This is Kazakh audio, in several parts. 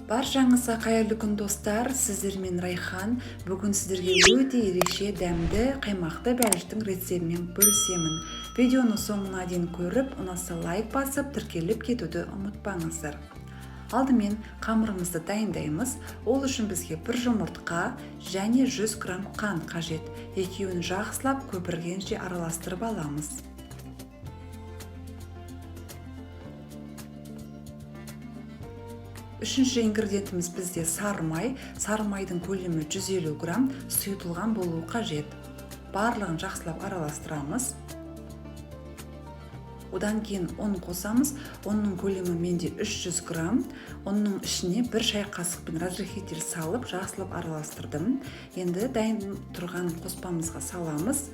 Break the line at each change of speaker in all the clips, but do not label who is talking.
Баршаңызға қайырлы күн достар, сіздермен Райхан. Бүгін сіздерге өте ерекше дәмді қаймақты бәліштің рецептімен бөлісемін. Видеоны соңына дейін көріп, ұнаса лайк басып, тіркеліп кетуді ұмытпаңыздар. Алдымен қамырымызды дайындаймыз. Ол үшін бізге 1 жұмыртқа және 100 грамм қант қажет. Екеуін жақсылап көпіргенше араластырып аламыз. Үшінші ингредиентіміз бізде сары май. Сары майдың көлемі 150 грамм сұйытылған болуы қажет. Барлығын жақсылап араластырамыз. Одан кейін ұн қосамыз. Ұнның көлемі менде 300 грамм. Ұнның ішіне 1 шай қасықпен разрыхитель салып, жақсылап араластырдым. Енді дайын тұрған қоспамызға саламыз.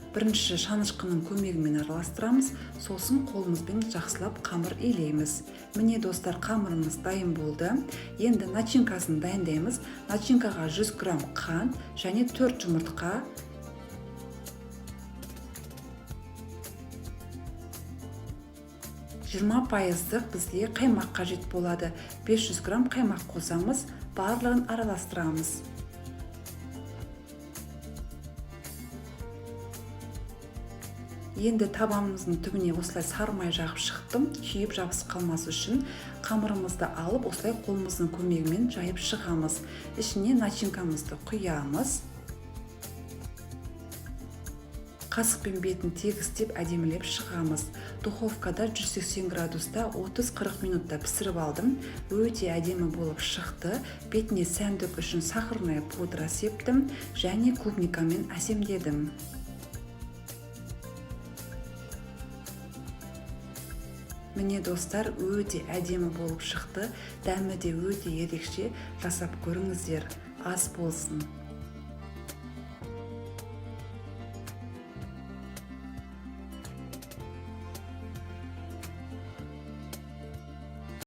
Бірінші шанышқының көмегімен араластырамыз, сосын қолымызбен жақсылап қамыр илейміз. Міне достар, қамырымыз дайын болды. Енді начинкасын дайындаймыз. Начинкаға 100 грамм қант және 4 жұмыртқа, 20% бізге қаймақ қажет болады. 500 грамм қаймақ қосамыз, барлығын араластырамыз. Енді табанымыздың түбіне осылай сары май жағып шықтым. Күйіп жабысып қалмас үшін қамырымызды алып, осылай қолымыздың көмегімен жайып шығамыз. Ішіне начинкамызды құямыз. Қасықпен бетін тегістеп әдемілеп шығамыз. Духовкада 180 градуста 30-40 минутта пісіріп алдым. Өте әдемі болып шықты. Бетіне сәндік үшін сахарная пудра септім және клубникамен әсемдедім. Міне достар, өте әдемі болып шықты. Дәмі де өте ерекше. Жасап көріңіздер. Ас болсын.